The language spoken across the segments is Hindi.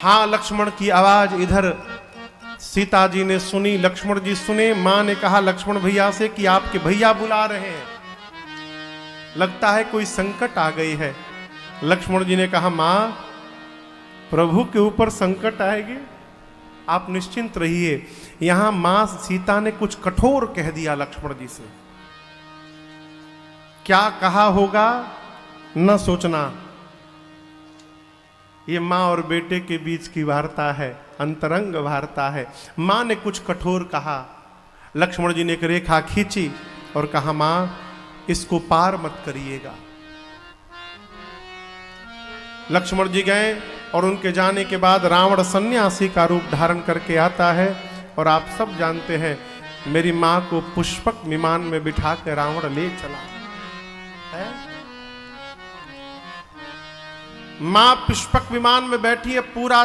हाँ, लक्ष्मण की आवाज इधर सीता जी ने सुनी, लक्ष्मण जी सुने। मां ने कहा लक्ष्मण भैया से कि आपके भैया बुला रहे हैं, लगता है कोई संकट आ गई है। लक्ष्मण जी ने कहा मां, प्रभु के ऊपर संकट आएगी, आप निश्चिंत रहिए। यहां मां सीता ने कुछ कठोर कह दिया लक्ष्मण जी से। क्या कहा होगा न सोचना। ये मां और बेटे के बीच की वार्ता है, अंतरंग वार्ता है। मां ने कुछ कठोर कहा, लक्ष्मण जी ने एक रेखा खींची और कहा मां, इसको पार मत करिएगा। लक्ष्मण जी गए और उनके जाने के बाद रावण सन्यासी का रूप धारण करके आता है। और आप सब जानते हैं, मेरी मां को पुष्पक विमान में बिठा कर रावण ले चला है। मां पुष्पक विमान में बैठी है, पूरा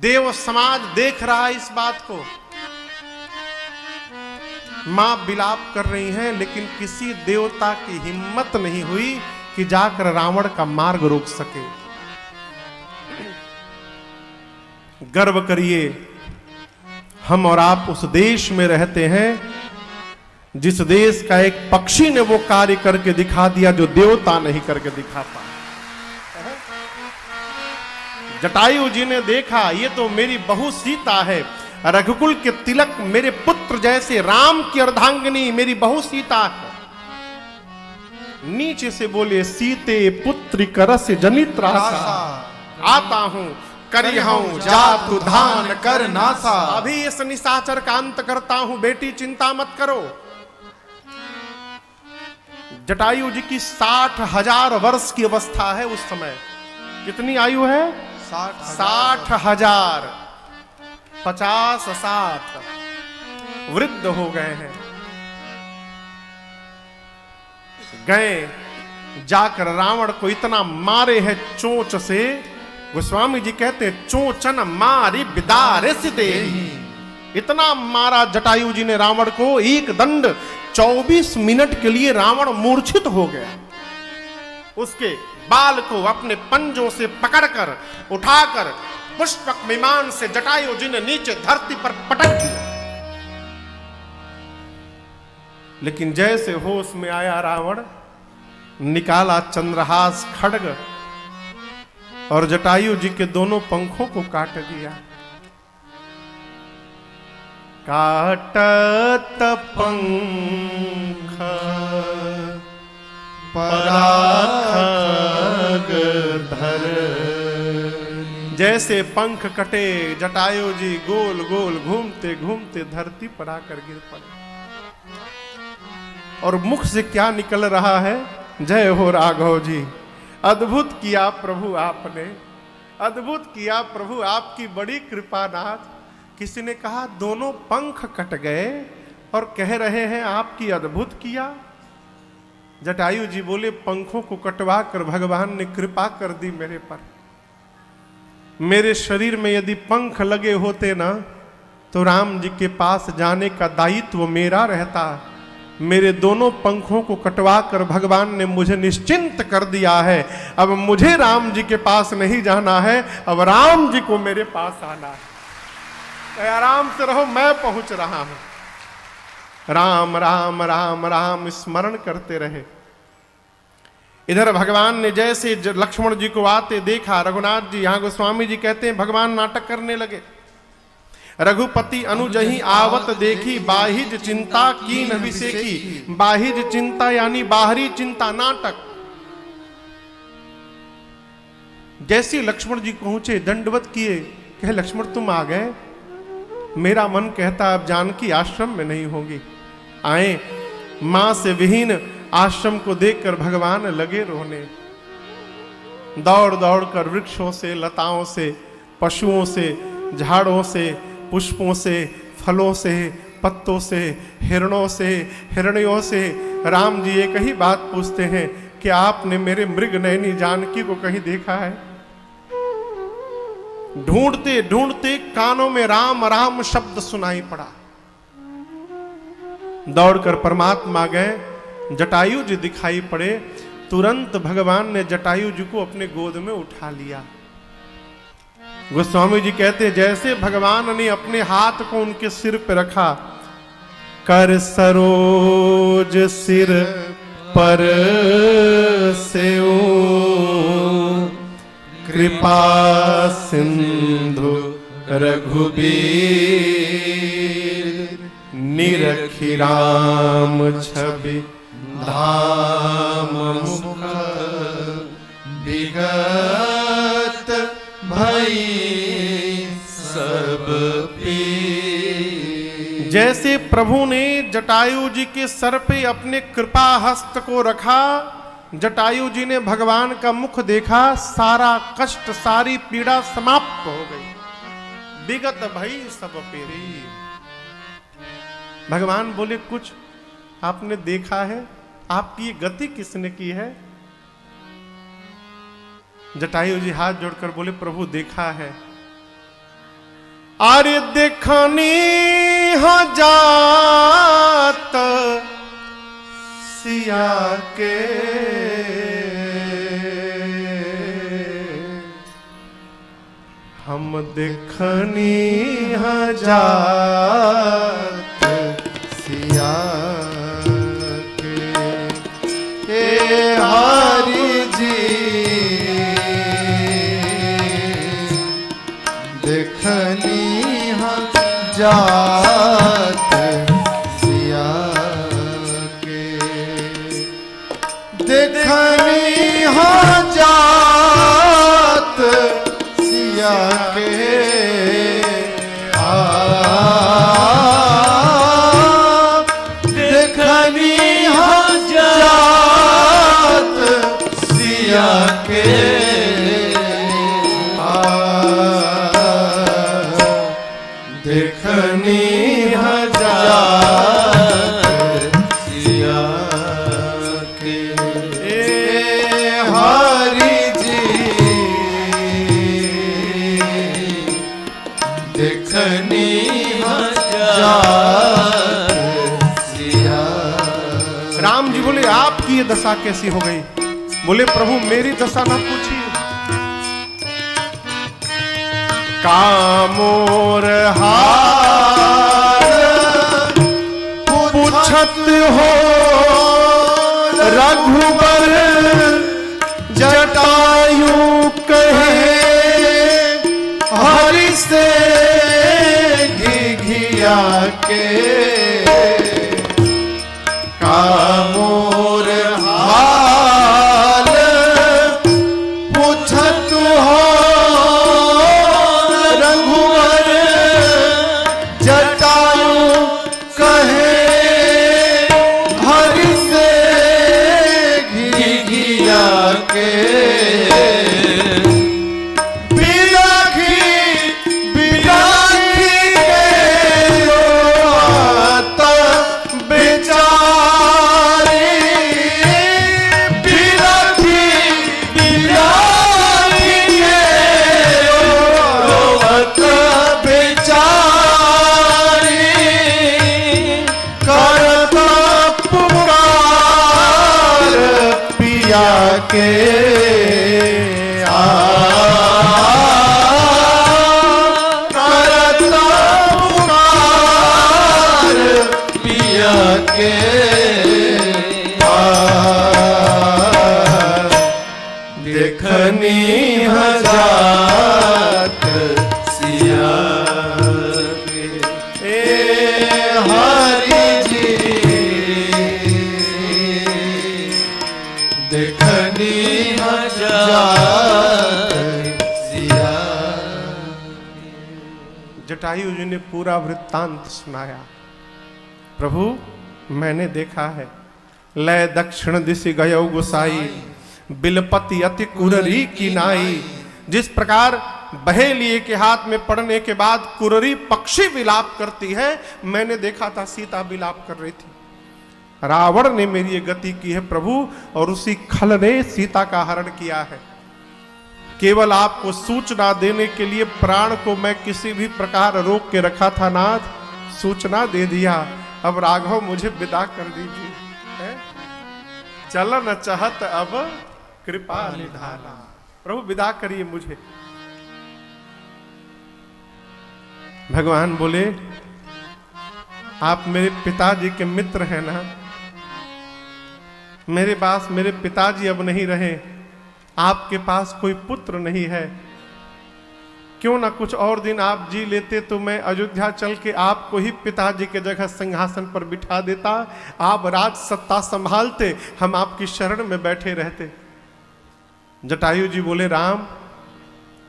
देव समाज देख रहा है इस बात को। मां विलाप कर रही है, लेकिन किसी देवता की हिम्मत नहीं हुई कि जाकर रावण का मार्ग रोक सके। गर्व करिए, हम और आप उस देश में रहते हैं जिस देश का एक पक्षी ने वो कार्य करके दिखा दिया जो देवता नहीं करके दिखाता। जटायु जी ने देखा, ये तो मेरी बहू सीता है, रघुकुल के तिलक, मेरे पुत्र जैसे राम की अर्धांगिनी मेरी बहू सीता है। नीचे से बोले, सीते पुत्री करस जनित रासा, आता हूं करिहूं जातु धान कर नासा। अभी इस निशाचर का अंत करता हूं, बेटी चिंता मत करो। जटायु जी की 60,000 वर्ष की अवस्था है उस समय। कितनी आयु है? 60,000। 50-60 वृद्ध हो गए हैं। गए जाकर रावण को इतना मारे है चोंच से, गोस्वामी जी कहते हैं चोंचन मारी बिदारे सिदे। इतना मारा जटायु जी ने रावण को, एक दंड 24 मिनट के लिए रावण मूर्छित हो गया। उसके बाल को अपने पंजों से पकड़कर उठाकर पुष्पक विमान से जटायु जी ने नीचे धरती पर पटक दिया। लेकिन जैसे होश में आया रावण, निकाला चंद्रहास खड्ग और जटायु जी के दोनों पंखों को काट दिया। काटत पंख पराग धर। जैसे पंख कटे, जटायु जी गोल गोल घूमते घूमते धरती पर आकर गिर पड़े। और मुख से क्या निकल रहा है? जय हो राघव जी, अद्भुत किया प्रभु आपने, अद्भुत किया प्रभु, आपकी बड़ी कृपा नाथ। किसी ने कहा दोनों पंख कट गए और कह रहे हैं आपकी अद्भुत किया। जटायु जी बोले, पंखों को कटवा कर भगवान ने कृपा कर दी मेरे पर। मेरे शरीर में यदि पंख लगे होते ना, तो राम जी के पास जाने का दायित्व मेरा रहता। मेरे दोनों पंखों को कटवा कर भगवान ने मुझे निश्चिंत कर दिया है। अब मुझे राम जी के पास नहीं जाना है, अब राम जी को मेरे पास आना है। आराम से रहो, मैं पहुंच रहा हूं। राम राम राम राम स्मरण करते रहे। इधर भगवान ने जैसे लक्ष्मण जी को आते देखा, रघुनाथ जी, यहां गोस्वामी जी कहते हैं भगवान नाटक करने लगे। रघुपति अनुजहि आवत देखी, बाहिज चिंता कीन विसेकी। बाहिज चिंता यानी बाहरी चिंता, नाटक। जैसे लक्ष्मण जी पहुंचे, दंडवत किए, कहे लक्ष्मण तुम आ गए, मेरा मन कहता अब जानकी आश्रम में नहीं होगी। आए, मां से विहीन आश्रम को देखकर भगवान लगे रोने। दौड़ दौड़ कर वृक्षों से, लताओं से, पशुओं से, झाड़ों से, पुष्पों से, फलों से, पत्तों से, हिरणों से, हिरणियों से राम जी एक ही बात पूछते हैं कि आपने मेरे मृग नयनी जानकी को कहीं देखा है? ढूंढते ढूंढते कानों में राम राम शब्द सुनाई पड़ा। दौड़कर परमात्मा गए, जटायु जी दिखाई पड़े। तुरंत भगवान ने जटायु जी को अपने गोद में उठा लिया। गोस्वामी जी कहते हैं जैसे भगवान ने अपने हाथ को उनके सिर पे रखा, कर सरोज सिर पर से कृपा सिंधु रघुबीर निरखी राम छवि धाम मुख विगत भई सब पीर। जैसे प्रभु ने जटायु जी के सर पे अपने कृपा हस्त को रखा, जटायु जी ने भगवान का मुख देखा, सारा कष्ट सारी पीड़ा समाप्त हो गई, विगत भई सब पीरी। भगवान बोले कुछ आपने देखा है, आपकी ये गति किसने की है? जटायु जी हाथ जोड़कर बोले प्रभु देखा है। अरे देखनी हो जात सिया के हम देखनी हो जात सिया के हरि जी देखनी हम जात सिया के, देखनी हम जात सिया के देखनी हम जात सिया के देखनी हजार सिया के हरि जी देखनी हजार सिया। राम जी बोले आपकी ये दशा कैसी हो गई? बोले प्रभु मेरी दशा ना पूछिए, कामोर हार पूछत हो रघुबर जटायु कहे हरि से घिघिया के, कामोर हाल पूछत हो के करता पुकार पिया के देखनी हजार सिया के हरि जी देखनी सिया। जटायु जी ने पूरा वृत्तांत सुनाया। प्रभु मैंने देखा है, लय दक्षिण दिशि गयो गुसाई, बिलपति अति कुररी की नाई। जिस प्रकार बहेलिए के हाथ में पड़ने के बाद कुररी पक्षी विलाप करती है, मैंने देखा था सीता विलाप कर रही थी। रावण ने मेरी ये गति की है प्रभु, और उसी खल ने सीता का हरण किया है। केवल आपको सूचना देने के लिए प्राण को मैं किसी भी प्रकार रोक के रखा था नाथ, सूचना दे दिया। अब राघव मुझे विदा कर दीजिए, चलन चाहत अब कृपा निधाना। प्रभु विदा करिए मुझे। भगवान बोले, आप मेरे पिताजी के मित्र हैं ना, मेरे पास मेरे पिताजी अब नहीं रहे, आपके पास कोई पुत्र नहीं है, क्यों ना कुछ और दिन आप जी लेते तो मैं अयोध्या चल के आपको ही पिताजी के जगह सिंहासन पर बिठा देता, आप राज सत्ता संभालते, हम आपकी शरण में बैठे रहते। जटायु जी बोले, राम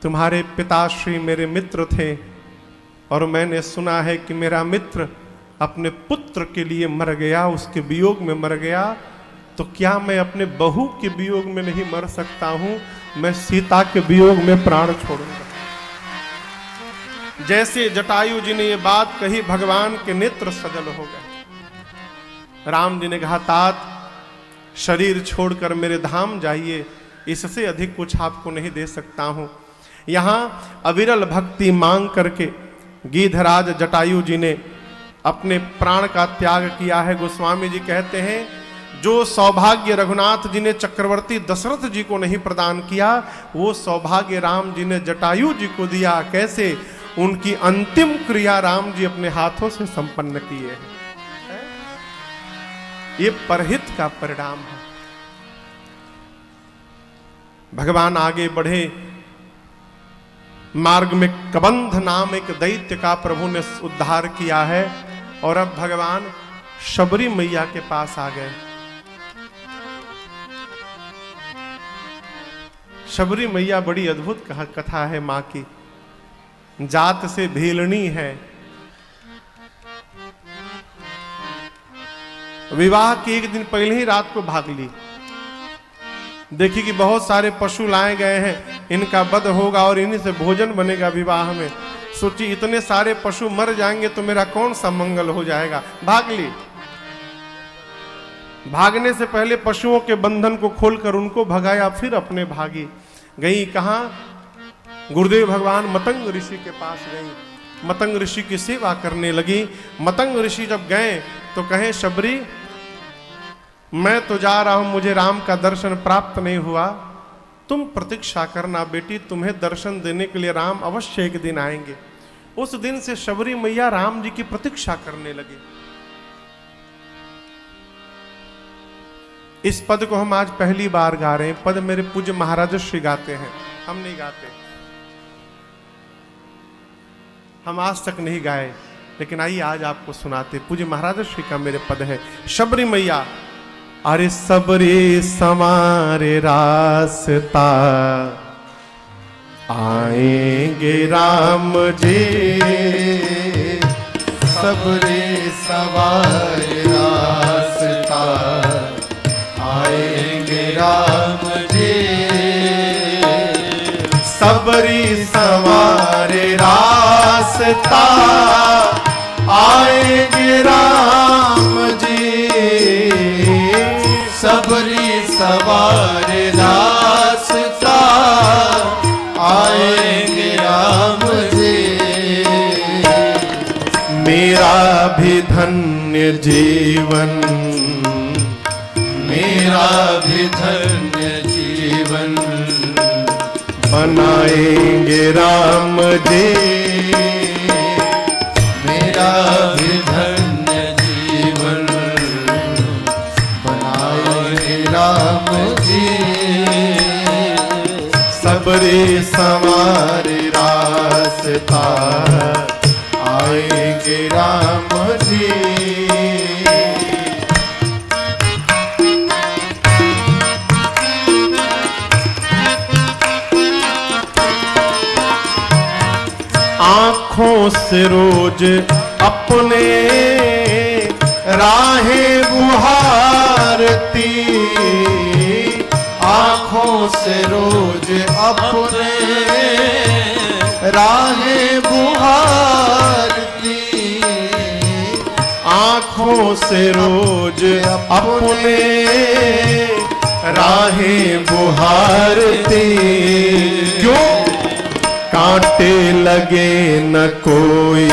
तुम्हारे पिताश्री मेरे मित्र थे और मैंने सुना है कि मेरा मित्र अपने पुत्र के लिए मर गया, उसके वियोग में मर गया, तो क्या मैं अपने बहू के वियोग में नहीं मर सकता हूं? मैं सीता के वियोग में प्राण छोड़ूंगा। जैसे जटायु जी ने ये बात कही, भगवान के नेत्र सजल हो गए। राम जी ने कहा, तात शरीर छोड़कर मेरे धाम जाइए, इससे अधिक कुछ आपको नहीं दे सकता हूं। यहां अविरल भक्ति मांग करके गीधराज जटायु जी ने अपने प्राण का त्याग किया है। गोस्वामी जी कहते हैं, जो सौभाग्य रघुनाथ जी ने चक्रवर्ती दशरथ जी को नहीं प्रदान किया, वो सौभाग्य राम जी ने जटायु जी को दिया। कैसे? उनकी अंतिम क्रिया राम जी अपने हाथों से संपन्न किए हैं। ये परहित का परिणाम है। भगवान आगे बढ़े, मार्ग में कबंध नाम एक दैत्य का प्रभु ने उद्धार किया है, और अब भगवान शबरी मैया के पास आ गए। शबरी मैया बड़ी अद्भुत कथा है मां की। जात से भेलनी है, विवाह के एक दिन पहले ही रात को भाग ली। देखी कि बहुत सारे पशु लाए गए हैं, इनका वध होगा और इन्हीं से भोजन बनेगा विवाह में। सोची इतने सारे पशु मर जाएंगे तो मेरा कौन सा मंगल हो जाएगा, भाग ली। भागने से पहले पशुओं के बंधन को खोलकर उनको भगाया, फिर अपने भागी। गई कहां? गुरुदेव भगवान मतंग ऋषि के पास गई, मतंग ऋषि की सेवा करने लगी। मतंग ऋषि जब गए तो कहे, शबरी मैं तो जा रहा हूं, मुझे राम का दर्शन प्राप्त नहीं हुआ, तुम प्रतीक्षा करना बेटी, तुम्हें दर्शन देने के लिए राम अवश्य एक दिन आएंगे। उस दिन से शबरी मैया राम जी की प्रतीक्षा करने लगी। इस पद को हम आज पहली बार गा रहे हैं। पद मेरे पूज्य महाराज श्री गाते हैं, हम नहीं गाते, हम आज तक नहीं गाए, लेकिन आइए आज आपको सुनाते। पूज्य महाराज श्री का मेरे पद है। शबरी मैया, अरे सबरी समारे रास्ता आएंगे राम जी, सबरी सवारे रास्ता आएंगे राम जी, सबरी सवारे रास्ता आएंगे राम जी, सबरी सवारे रास्ता आएंगे राम जी। मेरा भी धन्य जीवन, मेरा भी धन्य जीवन बनाएंगे राम जी, मेरा भी धन्य जीवन बनाएंगे राम जी, सबरी सवारे रास्ता आएंगे राम जी। आँखों से रोज अपने राहें बुहारती, आँखों से रोज अपने राहें बुहारती, आँखों से रोज अपने राहें बुहारती। क्यों? कांटे लगे न कोई,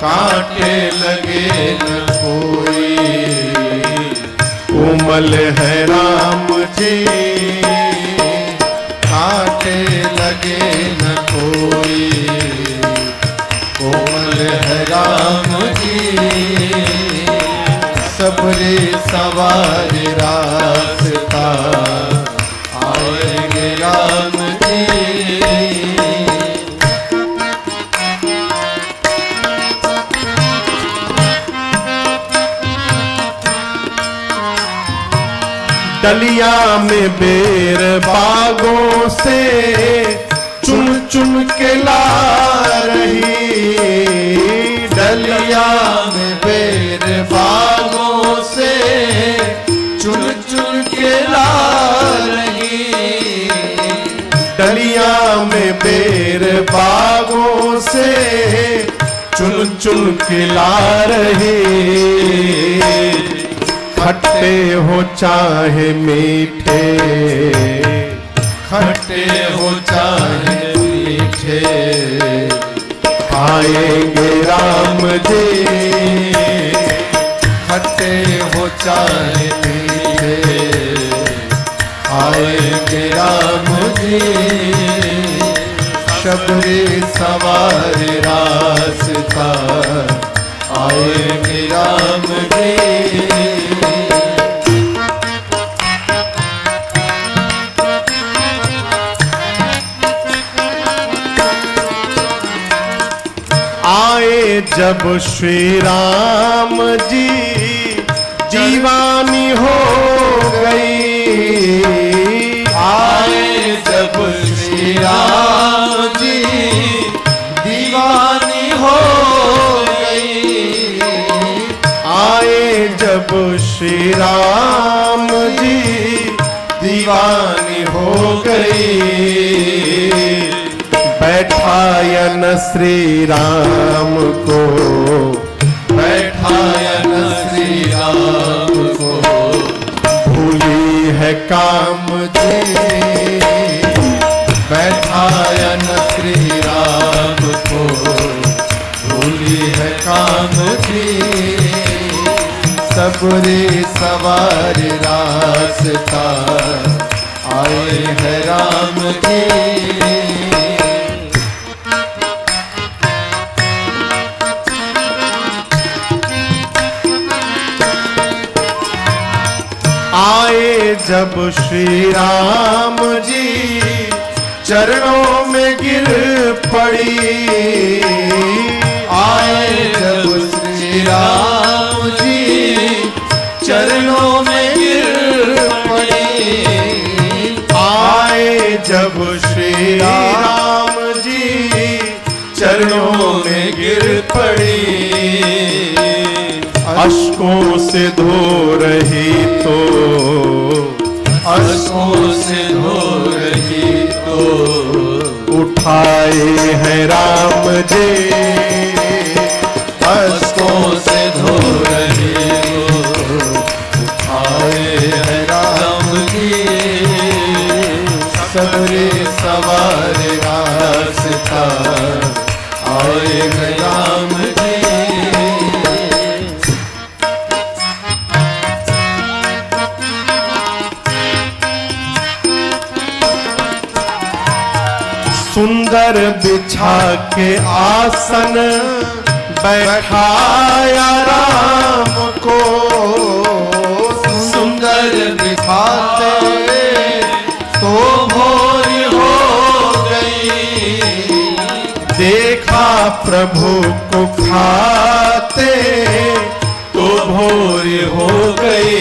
कांटे लगे न कोई, कोमल है राम जी, कांटे लगे न कोई, है राम जी, सबरे सवार रास्ता आएंगे राम जी। डलिया में बेर बागों से चुन चुन के ला रही, डलिया में बेर बागों से चुन चुन के ला रही, डलिया में बेर बागों से चुन चुन के ला रही। खट्टे हो चाहे मीठे, खट्टे हो चाहे मीठे, आएंगे राम जी। खट्टे हो चाहे मीठे, आएंगे राम जी। सबरे सवार रास्ता आएंगे राम जी। आए जब श्री राम जी जीवानी हो गई, आए जब श्री राम जी दीवानी हो गई, आए जब श्री राम जी दीवानी हो गई। बैठायन श्री राम को, बैठायन श्री राम को, भूली है काम जी। बैठायन श्री राम को, भूली है काम जी। सबरे सवार रास्ता आए है राम जी। आए जब श्री राम जी चरणों में गिर पड़ी, आए जब श्री राम जी चरणों में गिर पड़ी, आए जब श्री राम जी चरणों में गिर पड़ी। अश्कों से धो रही तो, अश्कों से धो रही तो, उठाए हैं राम जी। अश्कों से धो रही तो, उठाए हैं राम जी। सबरे सवार रास्ता आए हैं राम जी। सुंदर बिछा के आसन बैठाया राम को, सुंदर बिठाते तो भोर हो गई। देखा प्रभु को खाते तो भोर हो गई।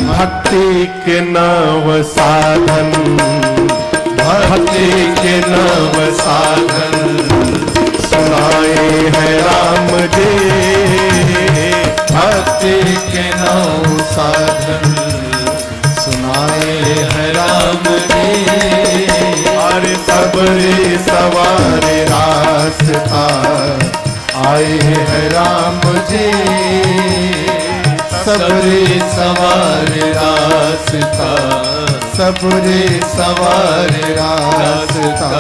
भक्ति के नव साधन, भक्ति के नव साधन सुनाए हैं राम जी। भक्ति के नव साधन सुनाए हैं राम जी। अरे सबरे सवार रास्ता आए हैं राम जी। सबरे सवार रास्ता, सबरे सवार रास्ता,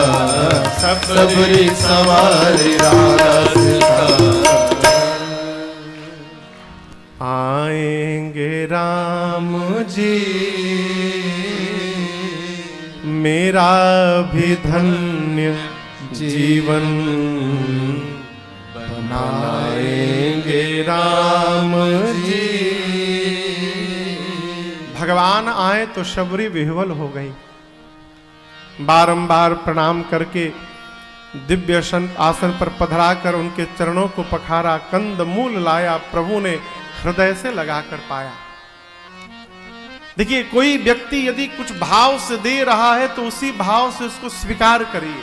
सबरे सवार रास्ता। आएंगे राम जी, मेरा भी धन्य जीवन बनाएंगे राम जी। भगवान आए तो शबरी विह्वल हो गई। बारंबार प्रणाम करके दिव्य आसन पर पधराकर उनके चरणों को पखारा, कंद मूल लाया, प्रभु ने हृदय से लगाकर पाया। देखिए, कोई व्यक्ति यदि कुछ भाव से दे रहा है तो उसी भाव से उसको स्वीकार करिए।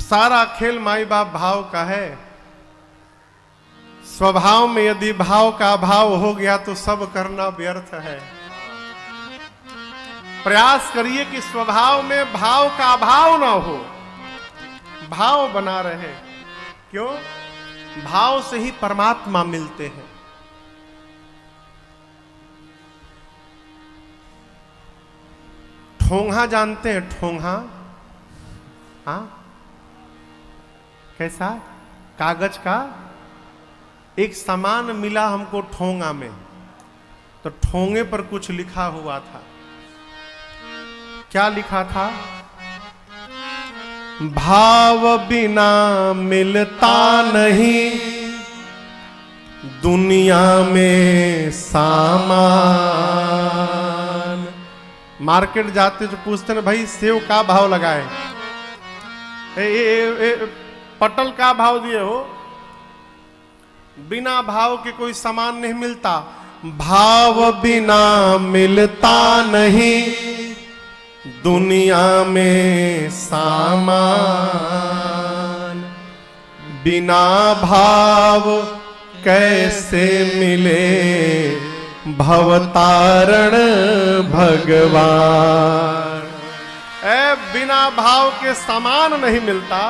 सारा खेल माई बाप भाव का है। स्वभाव में यदि भाव का अभाव हो गया तो सब करना व्यर्थ है। प्रयास करिए कि स्वभाव में भाव का अभाव ना हो, भाव बना रहे। क्यों? भाव से ही परमात्मा मिलते हैं। ठोंगा जानते हैं? ठोंगा, हाँ, कैसा? कागज का एक सामान मिला हमको ठोंगा में, तो ठोंगे पर कुछ लिखा हुआ था। क्या लिखा था? भाव बिना मिलता नहीं दुनिया में सामान। मार्केट जाते तो पूछते हैं भाई सेव का भाव लगाए, पटल का भाव दिए हो। बिना भाव के कोई सामान नहीं मिलता। भाव बिना मिलता नहीं दुनिया में सामान। बिना भाव कैसे मिले भवतारण भगवान। बिना भाव के सामान नहीं मिलता,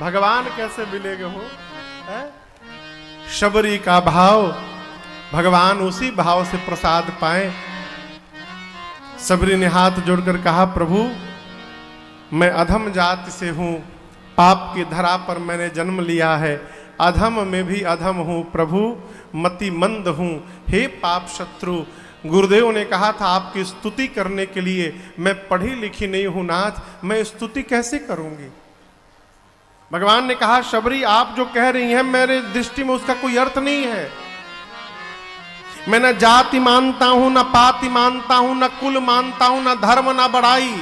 भगवान कैसे मिलेंगे हो? शबरी का भाव, भगवान उसी भाव से प्रसाद पाए। शबरी ने हाथ जोड़कर कहा, प्रभु मैं अधम जाति से हूं, पाप की धरा पर मैंने जन्म लिया है, अधम में भी अधम हूं प्रभु, मति मंद हूं, हे पाप शत्रु। गुरुदेव ने कहा था आपकी स्तुति करने के लिए, मैं पढ़ी लिखी नहीं हूं नाथ, मैं स्तुति कैसे करूंगी? भगवान ने कहा, शबरी आप जो कह रही हैं मेरे दृष्टि में उसका कोई अर्थ नहीं है। मैं न जाति मानता हूं, न पाति मानता हूं, न कुल मानता हूं, न धर्म, न बड़ाई।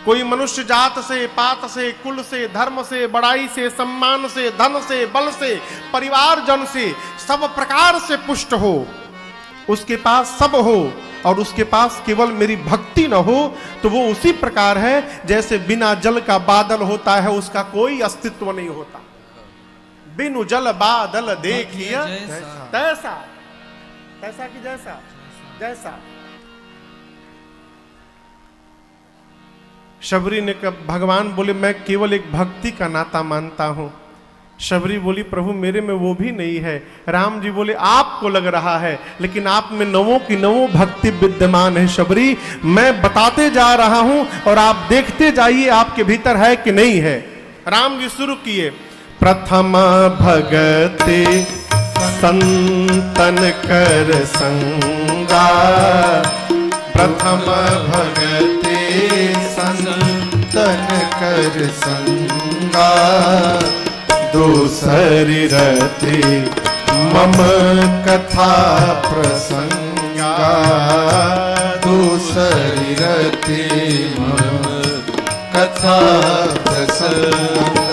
कोई मनुष्य जात से, पात से, कुल से, धर्म से, बड़ाई से, सम्मान से, धन से, बल से, परिवार जन से, सब प्रकार से पुष्ट हो, उसके पास सब हो और उसके पास केवल मेरी भक्ति न हो, तो वो उसी प्रकार है जैसे बिना जल का बादल होता है, उसका कोई अस्तित्व नहीं होता। बिनु जल बादल देखिए तैसा, तैसा कि जैसा, जैसा। शबरी ने कहा, भगवान बोले मैं केवल एक भक्ति का नाता मानता हूं। शबरी बोली, प्रभु मेरे में वो भी नहीं है। राम जी बोले, आपको लग रहा है, लेकिन आप में नवों की नवों भक्ति विद्यमान है शबरी। मैं बताते जा रहा हूं और आप देखते जाइए आपके भीतर है कि नहीं है। राम जी शुरू किए, प्रथम भगति संतन कर संगा, प्रथम भगति संतन कर संगा, दूसरी रति मम कथा प्रसंगा, दूसरी रति मम कथा प्रसंगा,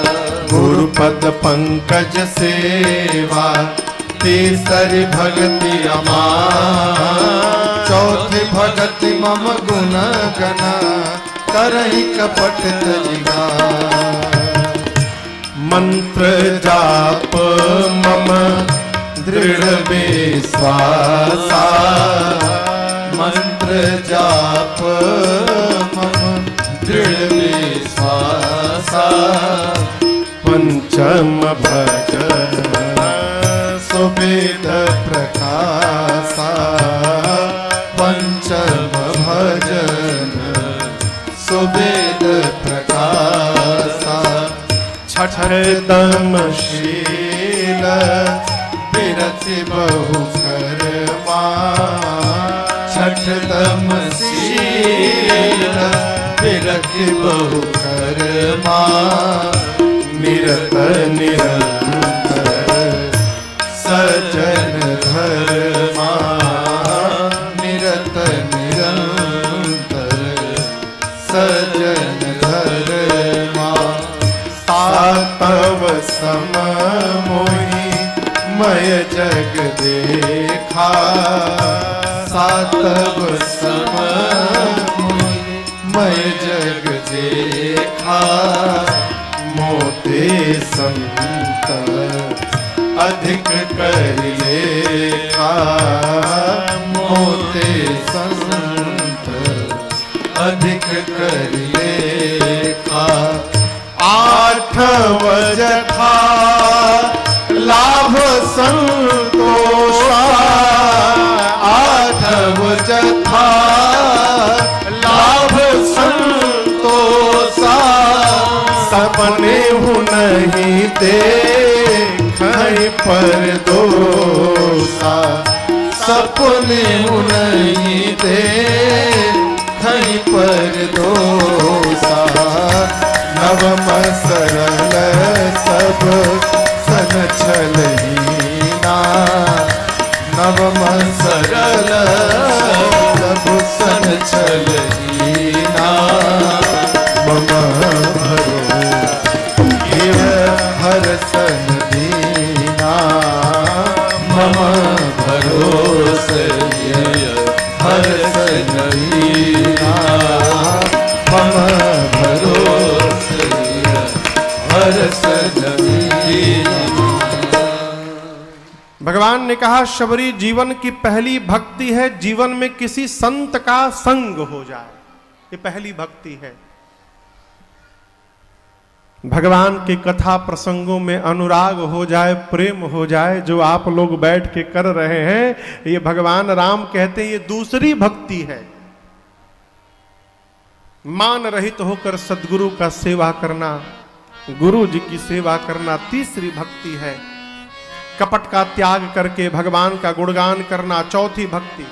गुरुपद पंकज सेवा, तीसरी भगति अमार, चौथी भगति मम गुण गना, करहि कपट तजिगा, मंत्र जाप मम दृढ़ विश्वासा, मंत्र जाप मम दृढ़ विश्वासा, पंचम भजन सुवेद प्रकाशा, पंचम भजन सुवेद प्रकाशा, छठदम शील विरति बहु कर्मा, छठतम शील विरख बहु कर्मा निरत निरंतर सजन धर्मा निरत निरंतर सजन धर्मा सातव सम मोहि मय जग देखा सातव सम मोहि मय जग देखा मोते संत अधिक कर लेखा मोते संत अधिक कर लेखा आठव जथा लाभ संतोषा आठव जथा लाभ संतोषा सपने हूँ नहीं देख पर दोषा सपने हूँ नहीं देख पर दोषा नवम सरल सब सन छलहीना नवम सरल सब सन छलहीना मम भरो ये हर सन दीना मम भरोस हर सन दीना मम भरोस हर सन दीना। भगवान ने कहा शबरी जीवन की पहली भक्ति है जीवन में किसी संत का संग हो जाए, ये पहली भक्ति है। भगवान के कथा प्रसंगों में अनुराग हो जाए, प्रेम हो जाए, जो आप लोग बैठ के कर रहे हैं, ये भगवान राम कहते हैं ये दूसरी भक्ति है। मान रहित होकर सद्गुरु का सेवा करना, गुरु जी की सेवा करना तीसरी भक्ति है। कपट का त्याग करके भगवान का गुणगान करना चौथी भक्ति।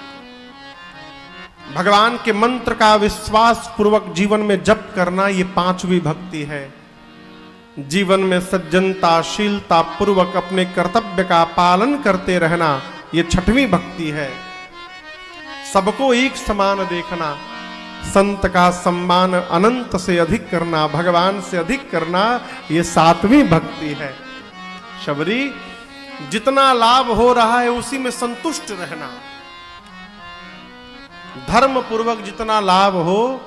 भगवान के मंत्र का विश्वास पूर्वक जीवन में जप करना ये पांचवी भक्ति है। जीवन में सज्जनता शीलता पूर्वक अपने कर्तव्य का पालन करते रहना ये छठवीं भक्ति है। सबको एक समान देखना, संत का सम्मान अनंत से अधिक करना, भगवान से अधिक करना ये सातवीं भक्ति है। शबरी जितना लाभ हो रहा है उसी में संतुष्ट रहना, धर्म पूर्वक जितना लाभ हो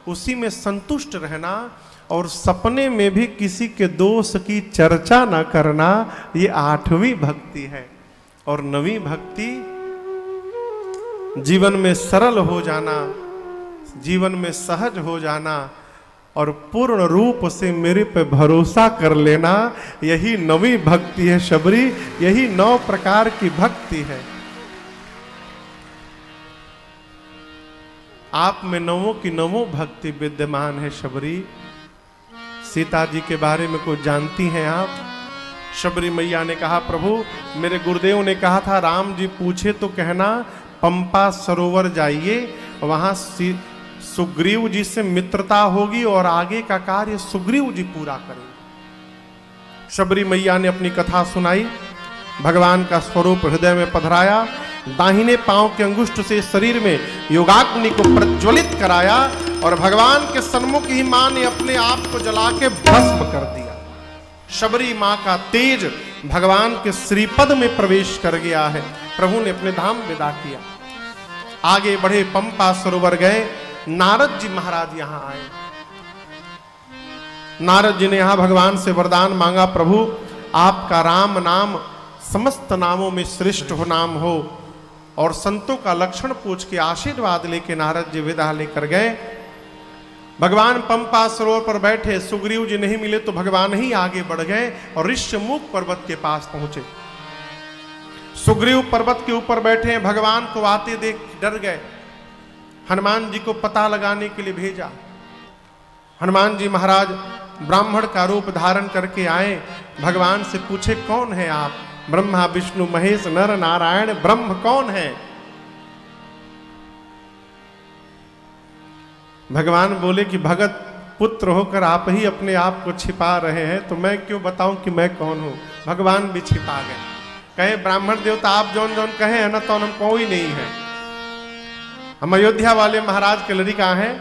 उसी में संतुष्ट रहना, और सपने में भी किसी के दोष की चर्चा न करना ये आठवीं भक्ति है। और नवीं भक्ति जीवन में सरल हो जाना, जीवन में सहज हो जाना और पूर्ण रूप से मेरे पे भरोसा कर लेना, यही नवीं भक्ति है शबरी, यही 9 प्रकार की भक्ति है। आप में नवों की नवों भक्ति विद्यमान है शबरी। सीता जी के बारे में कुछ जानती हैं आप? शबरी मैया ने कहा प्रभु मेरे गुरुदेव ने कहा था राम जी पूछे तो कहना पंपा सरोवर जाइए, वहां सुग्रीव जी से मित्रता होगी और आगे का कार्य सुग्रीव जी पूरा करेंगे। शबरी मैया ने अपनी कथा सुनाई, भगवान का स्वरूप हृदय में पधराया, दाहिने पांव के अंगुष्ठ से शरीर में योगाग्नि को प्रज्वलित कराया और भगवान के सन्मुख ही मां ने अपने आप को जला के भस्म कर दिया। शबरी मां का तेज भगवान के श्रीपद में प्रवेश कर गया है। प्रभु ने अपने धाम विदा किया, आगे बढ़े, पंपा सरोवर गए। नारद जी महाराज यहां आए। नारद जी ने यहां भगवान से वरदान मांगा, प्रभु आपका राम नाम समस्त नामों में श्रेष्ठ हो नाम हो, और संतों का लक्षण पूछ के आशीर्वाद लेके नारद जी विदा लेकर गए। भगवान पंपा सरोवर पर बैठे, सुग्रीव जी नहीं मिले तो भगवान ही आगे बढ़ गए और ऋष्यमुख पर्वत के पास पहुंचे। सुग्रीव पर्वत के ऊपर बैठे हैं, भगवान को आते देख डर गए। हनुमान जी को पता लगाने के लिए भेजा। हनुमान जी महाराज ब्राह्मण का रूप धारण करके आए, भगवान से पूछे कौन है आप? ब्रह्मा विष्णु महेश नर नारायण ब्रह्म कौन है? भगवान बोले कि भगत पुत्र होकर आप ही अपने आप को छिपा रहे हैं, तो मैं क्यों बताऊं कि मैं कौन हूं। भगवान भी छिपा गए। कहे ब्राह्मण देवता आप जौन जौन कहे हैं ना, तो हम कोई नहीं है। हम अयोध्या वाले महाराज के लड़का हैं,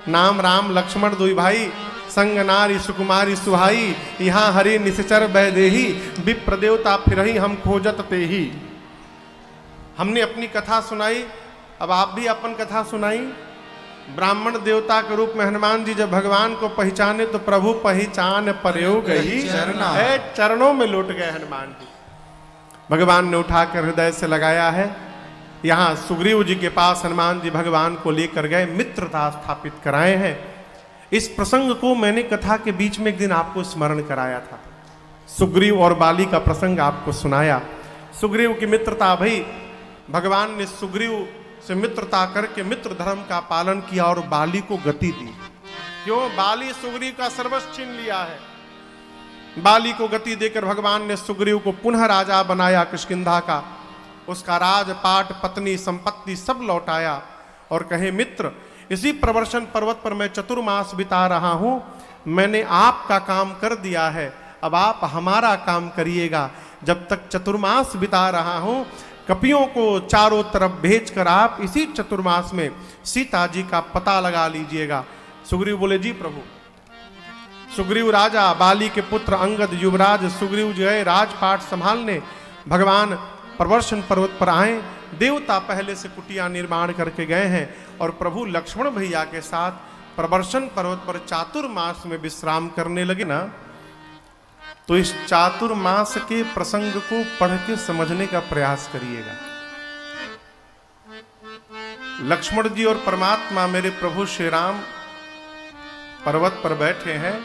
नाम राम लक्ष्मण दुई भाई, संग नारी सुकुमारी सुहाई, यहाँ हरि निश्चर बैदेही, विप्र देवता फिरही हम खोजत ते ही। हमने अपनी कथा सुनाई, अब आप भी अपन कथा सुनाई। ब्राह्मण देवता के रूप में हनुमान जी जब भगवान को पहचाने तो प्रभु पहचान परयो गई चरणों में लौट गए हनुमान जी। भगवान ने उठाकर हृदय से लगाया है। यहाँ सुग्रीव जी के पास हनुमान जी भगवान को लेकर गए, मित्रता स्थापित कराए हैं। इस प्रसंग को मैंने कथा के बीच में एक दिन आपको स्मरण कराया था। सुग्रीव और बाली का प्रसंग आपको सुनाया। सुग्रीव की मित्रता भई, भगवान ने सुग्रीव से मित्रता करके मित्र धर्म का पालन किया और बाली को गति दी। क्यों? बाली सुग्रीव का सर्वस्व छीन लिया है। बाली को गति देकर भगवान ने सुग्रीव को पुनः राजा बनाया किष्किंधा का। उसका राजपाट पत्नी संपत्ति सब लौटाया और कहे मित्र, इसी प्रवर्षण पर्वत पर मैं चतुर्मास बिता रहा हूं, मैंने आपका काम कर दिया है, अब आप हमारा काम करिएगा। जब तक चतुर्मास बिता रहा हूं, कपियों को चारों तरफ भेजकर आप इसी चतुर्मास में सीता जी का पता लगा लीजिएगा। सुग्रीव बोले जी प्रभु। सुग्रीव राजा, बाली के पुत्र अंगद युवराज सुग्रीव जो है राजपाट संभालने भगवान प्रवर्षण पर्वत पर आए। देवता पहले से कुटिया निर्माण करके गए हैं और प्रभु लक्ष्मण भैया के साथ प्रवर्षण पर्वत पर चातुर्मास में विश्राम करने लगे ना। तो इस चातुर्मास के प्रसंग को पढ़ के समझने का प्रयास करिएगा। लक्ष्मण जी और परमात्मा मेरे प्रभु श्री राम पर्वत पर बैठे हैं,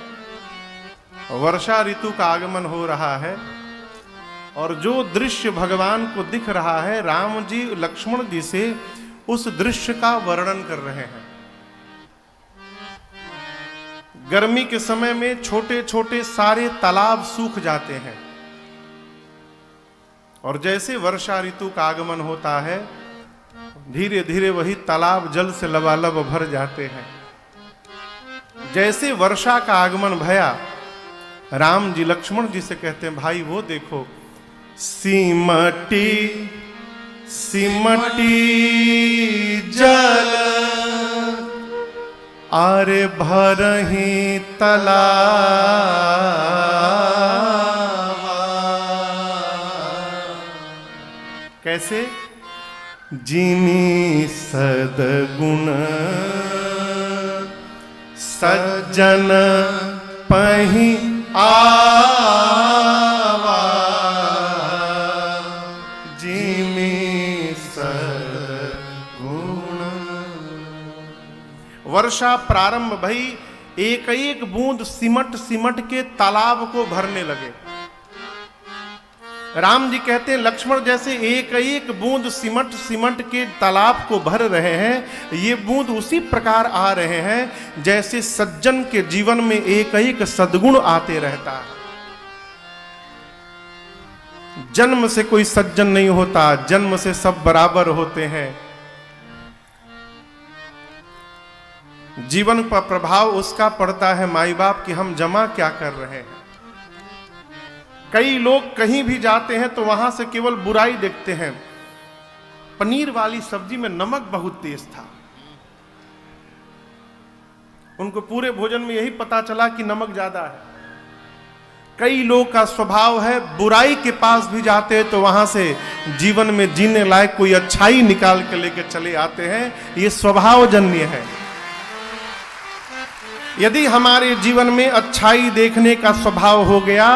वर्षा ऋतु का आगमन हो रहा है और जो दृश्य भगवान को दिख रहा है, राम जी लक्ष्मण जी से उस दृश्य का वर्णन कर रहे हैं। गर्मी के समय में छोटे छोटे सारे तालाब सूख जाते हैं और जैसे वर्षा ऋतु का आगमन होता है, धीरे धीरे वही तालाब जल से लबालब भर जाते हैं। जैसे वर्षा का आगमन भया, राम जी लक्ष्मण जी से कहते हैं भाई वो देखो, सिमटी सिमटी जल आरे भरही तलावा, कैसे? जिनी सदगुण सज्जन पही आवा, जिमी सदगुण। वर्षा प्रारंभ भई, एक एक बूंद सिमट सिमट के तालाब को भरने लगे। राम जी कहते हैं लक्ष्मण जैसे एक एक बूंद सिमट सिमट के तालाब को भर रहे हैं, ये बूंद उसी प्रकार आ रहे हैं जैसे सज्जन के जीवन में एक एक सद्गुण आते रहता है। जन्म से कोई सज्जन नहीं होता, जन्म से सब बराबर होते हैं। जीवन पर प्रभाव उसका पड़ता है माई बाप कि हम जमा क्या कर रहे हैं। कई लोग कहीं भी जाते हैं तो वहां से केवल बुराई देखते हैं। पनीर वाली सब्जी में नमक बहुत तेज था, उनको पूरे भोजन में यही पता चला कि नमक ज्यादा है। कई लोग का स्वभाव है बुराई के पास भी जाते हैं तो वहां से जीवन में जीने लायक कोई अच्छाई निकाल के लेके चले आते हैं। ये स्वभावजन्य है। यदि हमारे जीवन में अच्छाई देखने का स्वभाव हो गया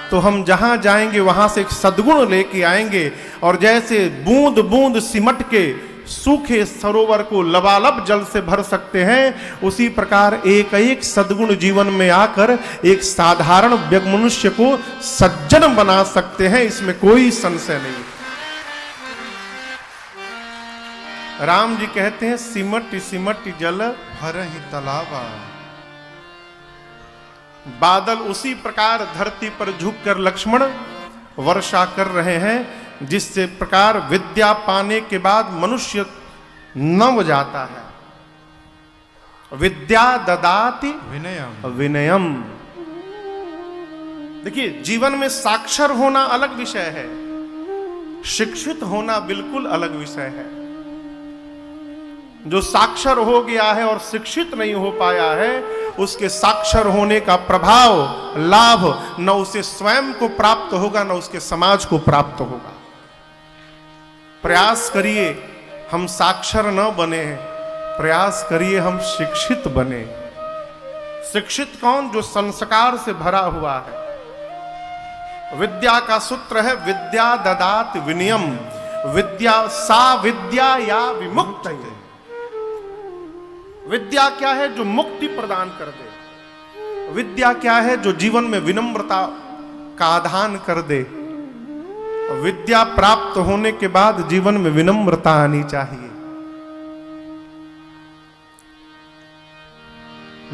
तो हम जहां जाएंगे वहां से एक सद्गुण लेके आएंगे और जैसे बूंद बूंद सिमट के सूखे सरोवर को लबालब जल से भर सकते हैं, उसी प्रकार एक एक सद्गुण जीवन में आकर एक साधारण मनुष्य को सज्जन बना सकते हैं, इसमें कोई संशय नहीं। राम जी कहते हैं सिमट सिमट जल भरहि तलावा। बादल उसी प्रकार धरती पर झुककर लक्ष्मण वर्षा कर रहे हैं जिससे प्रकार विद्या पाने के बाद मनुष्य नव जाता है विद्या ददाति विनयम विनयम। देखिए, जीवन में साक्षर होना अलग विषय है, शिक्षित होना बिल्कुल अलग विषय है। जो साक्षर हो गया है और शिक्षित नहीं हो पाया है, उसके साक्षर होने का प्रभाव, लाभ न उसे स्वयं को प्राप्त होगा, न उसके समाज को प्राप्त होगा। प्रयास करिए हम साक्षर न बने, प्रयास करिए हम शिक्षित बने। शिक्षित कौन? जो संस्कार से भरा हुआ है। विद्या का सूत्र है विद्या ददात विनयम। विद्या सा विद्या या विमुक्त है। विद्या क्या है? जो मुक्ति प्रदान कर दे। विद्या क्या है? जो जीवन में विनम्रता का आधान कर दे। विद्या प्राप्त होने के बाद जीवन में विनम्रता आनी चाहिए।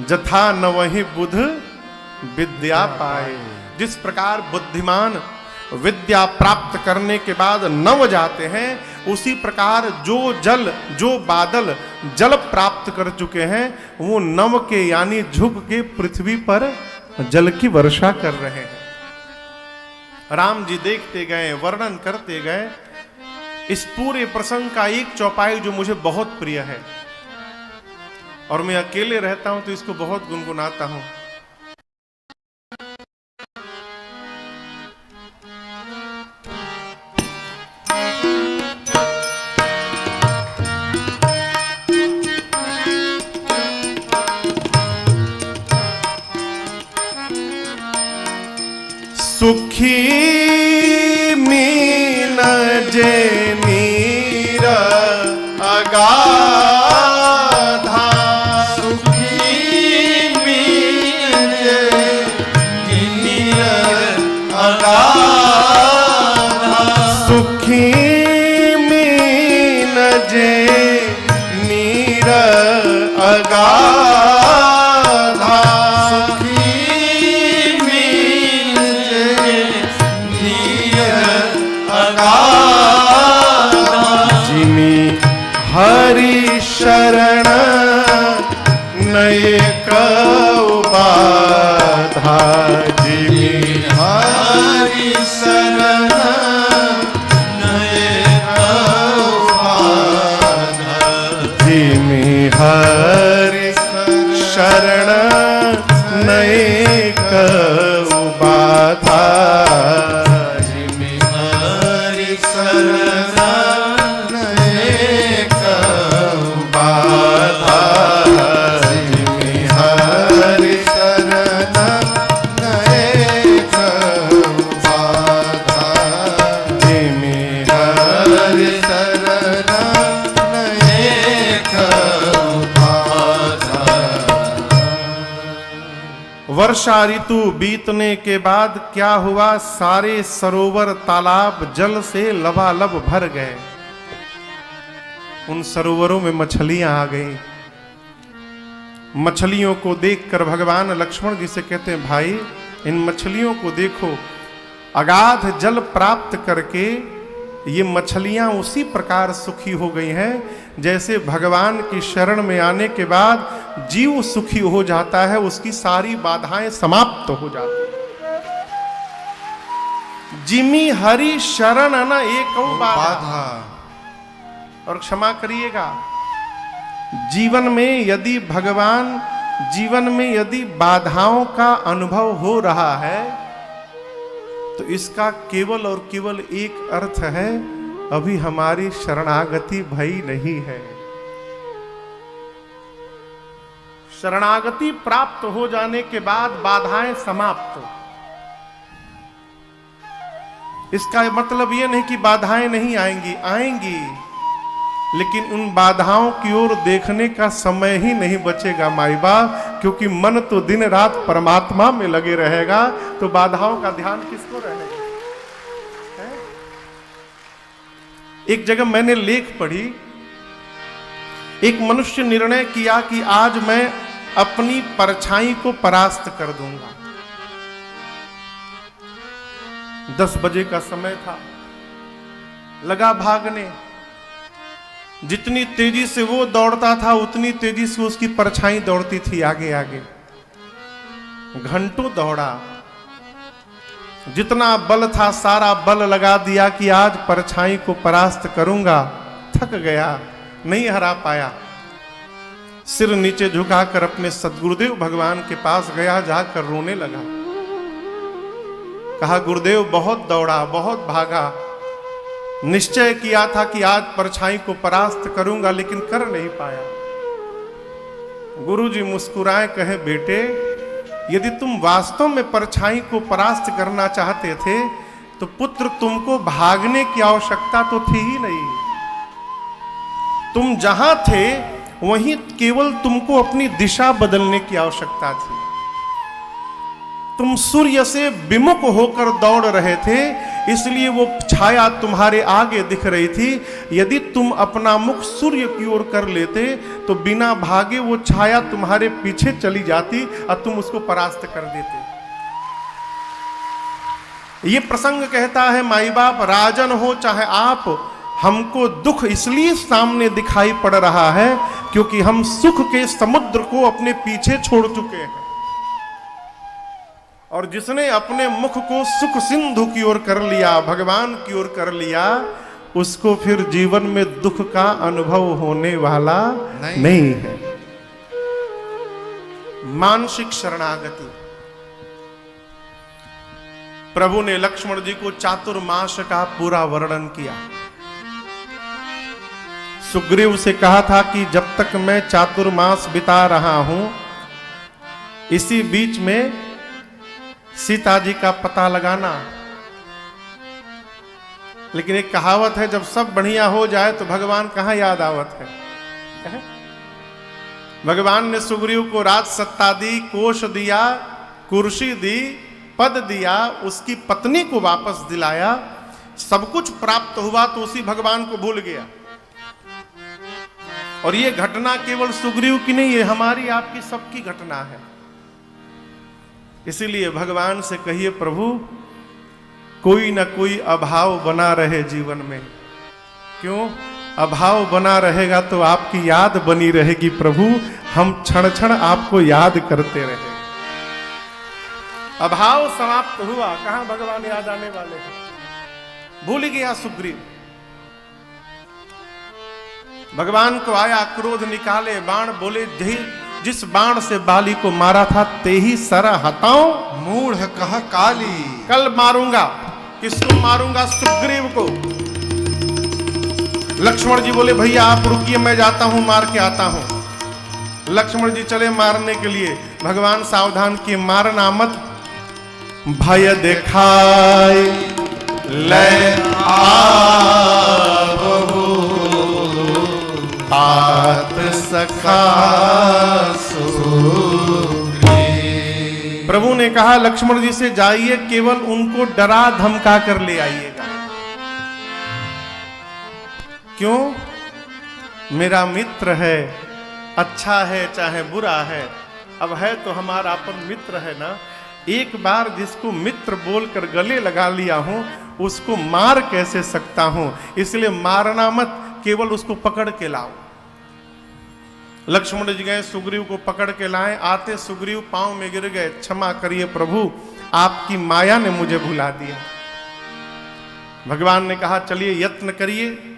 जथा न वही बुध विद्या पाए। जिस प्रकार बुद्धिमान विद्या प्राप्त करने के बाद नव जाते हैं, उसी प्रकार जो जल, जो बादल जल प्राप्त कर चुके हैं, वो नव के यानी झुक के पृथ्वी पर जल की वर्षा कर रहे हैं। राम जी देखते गए, वर्णन करते गए। इस पूरे प्रसंग का एक चौपाई जो मुझे बहुत प्रिय है, और मैं अकेले रहता हूं तो इसको बहुत गुनगुनाता हूं। सुखी मीन जे नीर अगाधा। सुखी मीन जे नीर अगाधा। सुखी मीन जे नीर अगाधा। हरि शरण नये कौ बाधा। जिमि हरि शरण नये कौ बाधा। जिमि हरि शरण नये कौ बाधा। जिमि हरि शरण नये कौ बाधा। जिमि हरि शरण नये कौ बाधा। जिमि हरि शरण नये कौ बाधा। वर्षा ऋतु बीतने के बाद क्या हुआ? सारे सरोवर तालाब जल से लबालब भर गए। उन सरोवरों में मछलियां आ गईं। मछलियों को देखकर भगवान लक्ष्मण जी से कहते हैं, भाई इन मछलियों को देखो, अगाध जल प्राप्त करके ये मछलियां उसी प्रकार सुखी हो गई हैं जैसे भगवान की शरण में आने के बाद जीव सुखी हो जाता है, उसकी सारी बाधाएं समाप्त हो जाती हैं। जिमि हरि शरण न एक बाधा। और क्षमा करिएगा, जीवन में यदि भगवान, जीवन में यदि बाधाओं का अनुभव हो रहा है तो इसका केवल और केवल एक अर्थ है, अभी हमारी शरणागति भई नहीं है। शरणागति प्राप्त हो जाने के बाद बाधाएं समाप्त। इसका मतलब यह नहीं कि बाधाएं नहीं आएंगी, आएंगी, लेकिन उन बाधाओं की ओर देखने का समय ही नहीं बचेगा माई बाप, क्योंकि मन तो दिन रात परमात्मा में लगे रहेगा, तो बाधाओं का ध्यान किसको रहेगा? है? एक जगह मैंने लेख पढ़ी, एक मनुष्य निर्णय किया कि आज मैं अपनी परछाई को परास्त कर दूंगा। 10 बजे का समय था, लगा भागने। जितनी तेजी से वो दौड़ता था उतनी तेजी से उसकी परछाई दौड़ती थी आगे आगे। घंटों दौड़ा, जितना बल था सारा बल लगा दिया कि आज परछाई को परास्त करूंगा। थक गया, नहीं हरा पाया। सिर नीचे झुकाकर अपने सद्गुरुदेव भगवान के पास गया, जाकर रोने लगा। कहा, गुरुदेव बहुत दौड़ा, बहुत भागा, निश्चय किया था कि आज परछाई को परास्त करूंगा, लेकिन कर नहीं पाया। गुरुजी मुस्कुराए, कहे, बेटे यदि तुम वास्तव में परछाई को परास्त करना चाहते थे तो पुत्र तुमको भागने की आवश्यकता तो थी ही नहीं। तुम जहां थे वहीं केवल तुमको अपनी दिशा बदलने की आवश्यकता थी। तुम सूर्य से विमुख होकर दौड़ रहे थे, इसलिए वो छाया तुम्हारे आगे दिख रही थी। यदि तुम अपना मुख सूर्य की ओर कर लेते तो बिना भागे वो छाया तुम्हारे पीछे चली जाती और तुम उसको परास्त कर देते। ये प्रसंग कहता है, माई बाप राजन हो चाहे आप, हमको दुख इसलिए सामने दिखाई पड़ रहा है क्योंकि हम सुख के समुद्र को अपने पीछे छोड़ चुके हैं। और जिसने अपने मुख को सुख सिंधु की ओर कर लिया, भगवान की ओर कर लिया, उसको फिर जीवन में दुख का अनुभव होने वाला नहीं है। मानसिक शरणागति। प्रभु ने लक्ष्मण जी को चातुर्मास का पूरा वर्णन किया। सुग्रीव से कहा था कि जब तक मैं चातुर्मास बिता रहा हूं, इसी बीच में सीता जी का पता लगाना। लेकिन एक कहावत है, जब सब बढ़िया हो जाए तो भगवान कहां याद आवत है। भगवान ने सुग्रीव को राज सत्ता दी, कोष दिया, कुर्सी दी, पद दिया, उसकी पत्नी को वापस दिलाया, सब कुछ प्राप्त हुआ तो उसी भगवान को भूल गया। और ये घटना केवल सुग्रीव की नहीं है, हमारी आपकी सबकी घटना है। इसीलिए भगवान से कहिए, प्रभु कोई ना कोई अभाव बना रहे जीवन में। क्यों अभाव बना रहेगा तो आपकी याद बनी रहेगी। प्रभु हम क्षण क्षण आपको याद करते रहे। अभाव समाप्त हुआ, कहां भगवान याद आने वाले हैं। भूल गया सुग्रीव। भगवान को आया, क्रोध निकाले, बाण बोले, जिस बाण से बाली को मारा था ते ही सर हटाओ मूढ़ कह काली। कल मारूंगा। किसको मारूंगा? सुग्रीव को। लक्ष्मण जी बोले, भैया आप रुकिए, मैं जाता हूं, मार के आता हूं। लक्ष्मण जी चले मारने के लिए। भगवान सावधान किए, मारना मत। भय देखाय ले आवहु, तात सखा। प्रभु ने कहा लक्ष्मण जी से, जाइए, केवल उनको डरा धमका कर ले आइएगा। क्यों? मेरा मित्र है, अच्छा है चाहे बुरा है, अब है तो हमारा अपन मित्र है ना। एक बार जिसको मित्र बोलकर गले लगा लिया हूं उसको मार कैसे सकता हूं, इसलिए मारना मत, केवल उसको पकड़ के लाओ। लक्ष्मण जी गए, सुग्रीव को पकड़ के लाए। आते सुग्रीव पांव में गिर गए, क्षमा करिए प्रभु, आपकी माया ने मुझे भुला दिया। भगवान ने कहा, चलिए यत्न करिए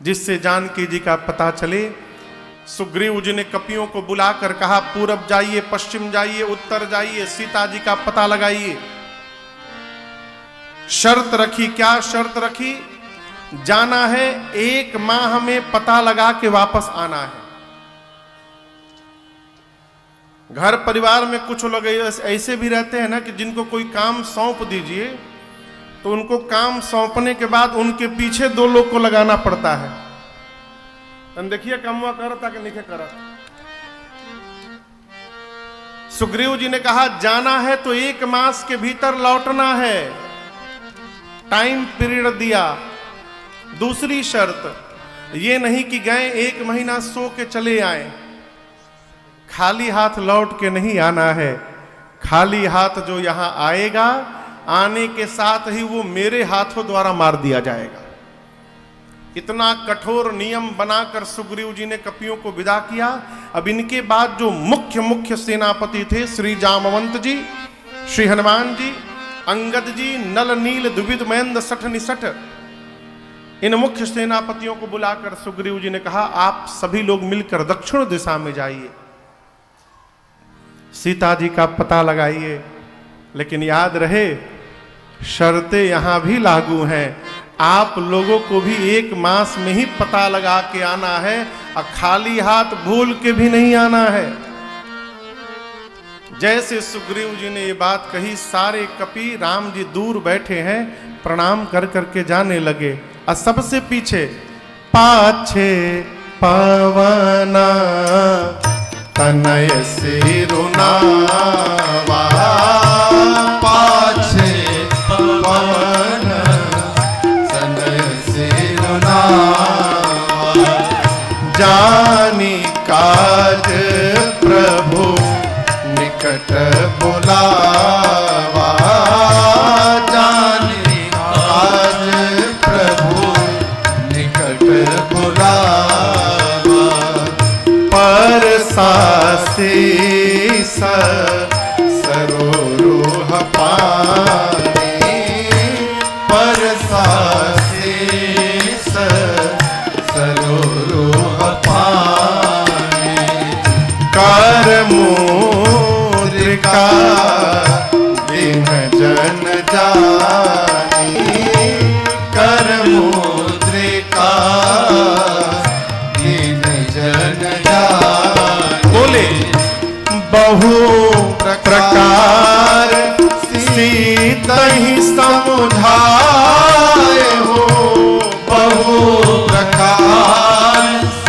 जिससे जानकी जी का पता चले। सुग्रीव जी ने कपियों को बुलाकर कहा, पूरब जाइए, पश्चिम जाइए, उत्तर जाइए, सीता जी का पता लगाइए। शर्त रखी। क्या शर्त रखी? जाना है 1 माह में पता लगा के वापस आना है। घर परिवार में कुछ लोग ऐसे भी रहते हैं ना कि जिनको कोई काम सौंप दीजिए तो उनको काम सौंपने के बाद उनके पीछे 2 लोग को लगाना पड़ता है। देखिए कमवा करता कि नहीं करता। सुग्रीव जी ने कहा, जाना है तो 1 मास के भीतर लौटना है। टाइम पीरियड दिया। दूसरी शर्त ये नहीं कि गए 1 महीना सो के चले आए। खाली हाथ लौट के नहीं आना है। खाली हाथ जो यहां आएगा, आने के साथ ही वो मेरे हाथों द्वारा मार दिया जाएगा। इतना कठोर नियम बनाकर सुग्रीव जी ने कपियों को विदा किया। अब इनके बाद जो मुख्य सेनापति थे, श्री जामवंत जी, श्री हनुमान जी, अंगद जी, नल नील द्विविध महेंद्र सठ निसठ, इन मुख्य सेनापतियों को बुलाकर सुग्रीव जी ने कहा, आप सभी लोग मिलकर दक्षिण दिशा में जाइए, सीता जी का पता लगाइए। लेकिन याद रहे, शर्तें यहां भी लागू हैं। आप लोगों को भी 1 मास में ही पता लगा के आना है और खाली हाथ भूल के भी नहीं आना है। जैसे सुग्रीव जी ने ये बात कही, सारे कपि, राम जी दूर बैठे हैं, प्रणाम कर करके जाने लगे। और सबसे पीछे पाछे पवना तनय सिरुनावा, पाछे पवन तनय सिरुनावा, जानी काज प्रभु निकट बुलावा, जानी काज प्रभु निकट बुलावा, परसासी सरोरुह पानी, परसासी सरोरुह पानी, कर मुद्रिका दिन जन जानी, कर मुद्रिका दिन जन जानी, बोले बहु प्रकार सीता ही समुझाए हो, बहु प्रकार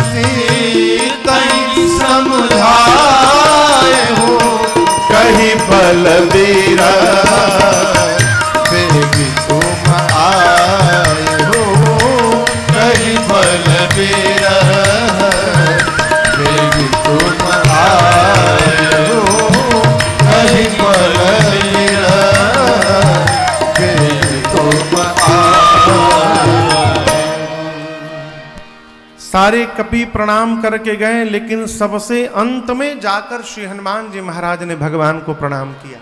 सीता ही समुझाए हो, कही बलबीर बेबी तुम आए हो, कहीं बलबीर बेबी तुम आए हो, कहीं बलबीर बेबी तुम आए। सारे कपि प्रणाम करके गए, लेकिन सबसे अंत में जाकर श्री हनुमान जी महाराज ने भगवान को प्रणाम किया।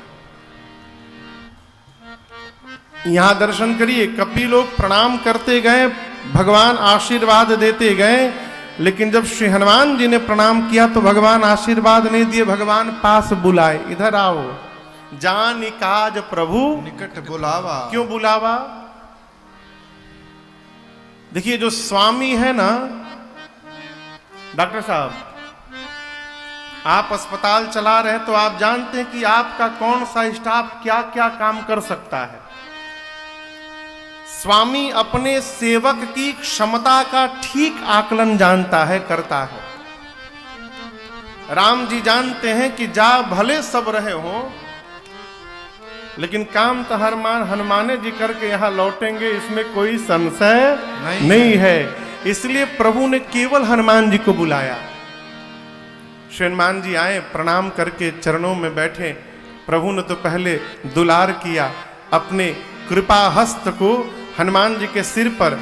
यहां दर्शन करिए, कपि लोग प्रणाम करते गए, भगवान आशीर्वाद देते गए, लेकिन जब श्री हनुमान जी ने प्रणाम किया तो भगवान आशीर्वाद नहीं दिए, भगवान पास बुलाए, इधर आओ, जान काज प्रभु निकट बुलावा। क्यों बुलावा? देखिए, जो स्वामी है ना, डॉक्टर साहब, आप अस्पताल चला रहे हैं तो आप जानते हैं कि आपका कौन सा स्टाफ क्या क्या काम कर सकता है। स्वामी अपने सेवक की क्षमता का ठीक आकलन जानता है, करता है। राम जी जानते हैं कि जा भले सब रहे हो, लेकिन काम तो हनुमाने जी करके यहां लौटेंगे, इसमें कोई संशय नहीं है। इसलिए प्रभु ने केवल हनुमान जी को बुलाया। श्री हनुमान जी आए, प्रणाम करके चरणों में बैठे। प्रभु ने तो पहले दुलार किया, अपने कृपा हस्त को हनुमान जी के सिर पर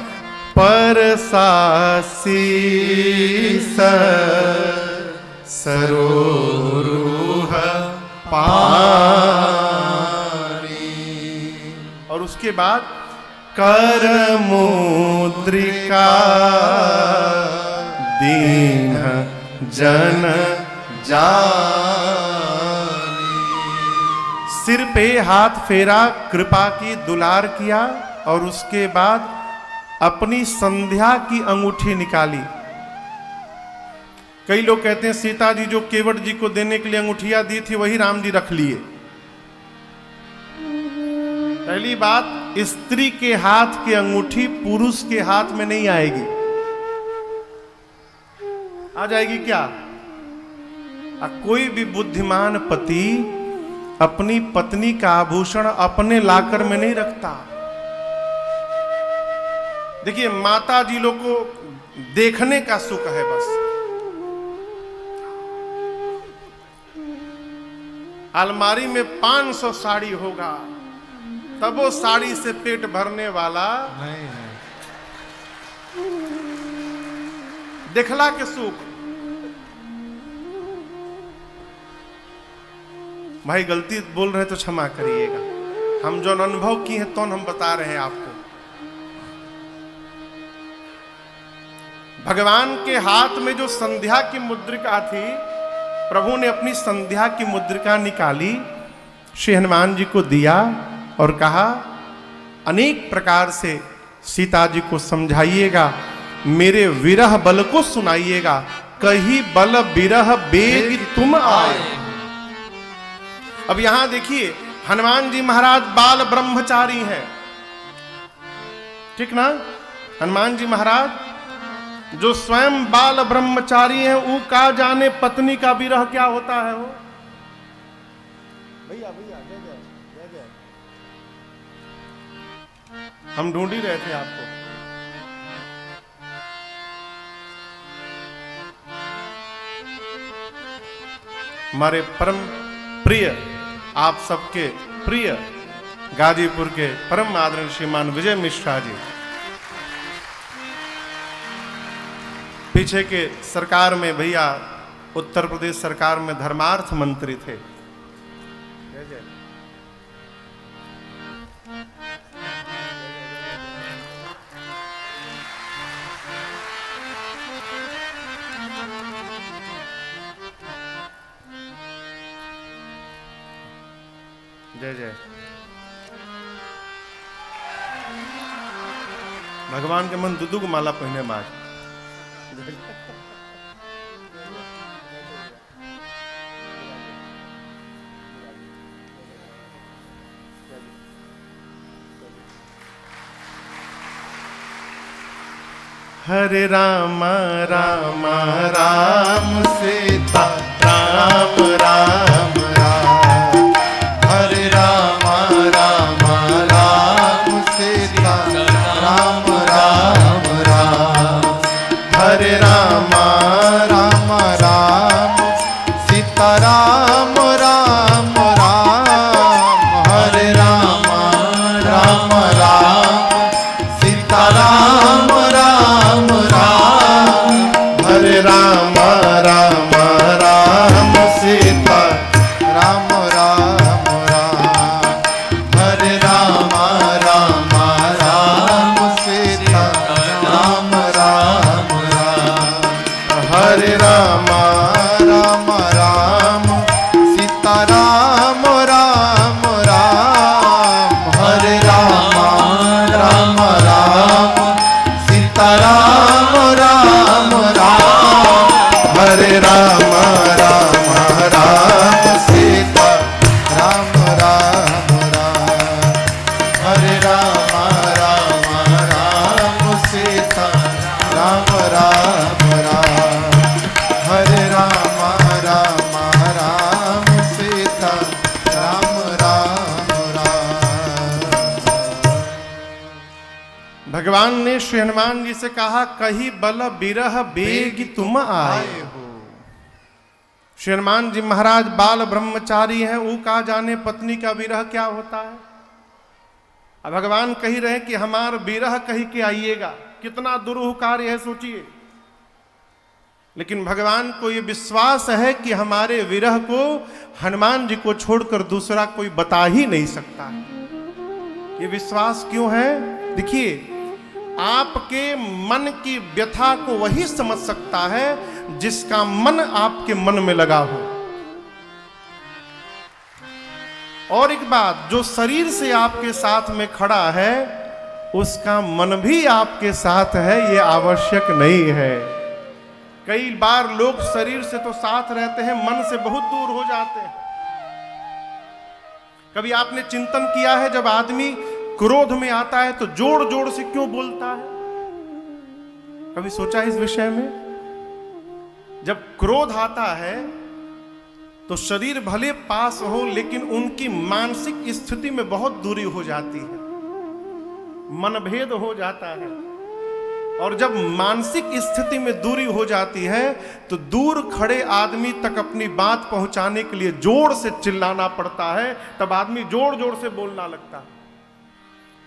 सरोरुह पानी, और उसके बाद कर मुद्रिका दीन जन जानी, सिर पे हाथ फेरा, कृपा की दुलार किया, और उसके बाद अपनी संध्या की अंगूठी निकाली। कई लोग कहते हैं सीता जी जो केवट जी को देने के लिए अंगूठियां दी थी वही राम जी रख लिए। पहली बात, स्त्री के हाथ की अंगूठी पुरुष के हाथ में नहीं आएगी। आ जाएगी क्या? कोई भी बुद्धिमान पति अपनी पत्नी का आभूषण अपने लाकर में नहीं रखता। देखिए, माता जी लोग को देखने का सुख है बस। अलमारी में 500 साड़ी होगा, तब वो साड़ी से पेट भरने वाला नहीं है। देखला के सुख। भाई गलती बोल रहे तो क्षमा करिएगा, हम जो अनुभव किए हैं तो हम बता रहे हैं आपको। भगवान के हाथ में जो संध्या की मुद्रिका थी, प्रभु ने अपनी संध्या की मुद्रिका निकाली, श्री हनुमान जी को दिया और कहा अनेक प्रकार से सीता जी को समझाइएगा, मेरे विरह बल को सुनाइएगा, कहीं बल विरह बेग तुम आए। अब यहां देखिए हनुमान जी महाराज बाल ब्रह्मचारी हैं, ठीक ना। हनुमान जी महाराज जो स्वयं बाल ब्रह्मचारी हैं, वो का जाने पत्नी का विरह क्या होता है। वो भैया भैया जय जय जय जय, हम ढूंढ ही रहे थे आपको। हमारे परम प्रिय, आप सबके प्रिय गाजीपुर के परम आदरणीय श्रीमान विजय मिश्रा जी पीछे के सरकार में, भैया उत्तर प्रदेश सरकार में धर्मार्थ मंत्री थे। जय जय जय जय। भगवान के मन दुदू को माला पहने माज। हरे राम राम राम सीता राम राम राम, हरे राम राम राम सीता राम राम राम, हरे राम राम राम सीता राम राम राम, हरे राम राम राम सीता राम राम राम, हरे राम राम राम सीता राम राम राम, हरे राम राम राम सीता राम राम राम, हरे राम राम राम सीता राम राम राम, हरे राम राम राम सीता राम राम राम, हरे राम राम राम सीता राम राम राम, हरे राम राम राम सीता राम राम राम, हरे राम राम राम सीता राम राम राम। भगवान ने श्री हनुमान जी से कहा, कही बल बिरह बेग तुम आए हो। श्री हनुमान जी महाराज बाल ब्रह्मचारी हैं, वो का जाने पत्नी का विरह क्या होता है। अब भगवान कही रहे कि हमार विरह कही के आइएगा, कितना दुरूह कार्य है सोचिए। लेकिन भगवान को यह विश्वास है कि हमारे विरह को हनुमान जी को छोड़कर दूसरा कोई बता ही नहीं सकता है। ये विश्वास क्यों है? देखिए, आपके मन की व्यथा को वही समझ सकता है जिसका मन आपके मन में लगा हो। और एक बात, जो शरीर से आपके साथ में खड़ा है उसका मन भी आपके साथ है, ये आवश्यक नहीं है। कई बार लोग शरीर से तो साथ रहते हैं, मन से बहुत दूर हो जाते हैं। कभी आपने चिंतन किया है, जब आदमी क्रोध में आता है तो जोर जोर से क्यों बोलता है? कभी सोचा है इस विषय में? जब क्रोध आता है तो शरीर भले पास हो, लेकिन उनकी मानसिक स्थिति में बहुत दूरी हो जाती है, मनभेद हो जाता है। और जब मानसिक स्थिति में दूरी हो जाती है तो दूर खड़े आदमी तक अपनी बात पहुंचाने के लिए जोर से चिल्लाना पड़ता है, तब आदमी जोर जोर से बोलना लगता है।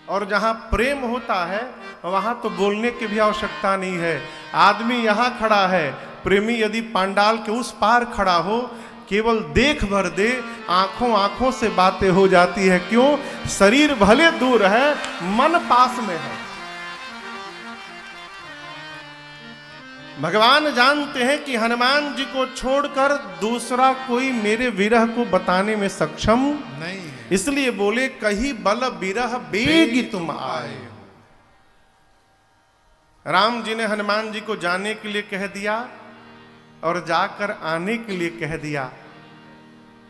और जहां प्रेम होता है वहां तो बोलने की भी आवश्यकता नहीं है। आदमी यहां खड़ा है, प्रेमी यदि पांडाल के उस पार खड़ा हो, केवल देख भर दे, आंखों आंखों से बातें हो जाती है। क्यों? शरीर भले दूर है, मन पास में है। भगवान जानते हैं कि हनुमान जी को छोड़कर दूसरा कोई मेरे विरह को बताने में सक्षम नहीं है। इसलिए बोले कही बल बिरह बेगी तुम आए। राम जी ने हनुमान जी को जाने के लिए कह दिया और जाकर आने के लिए कह दिया।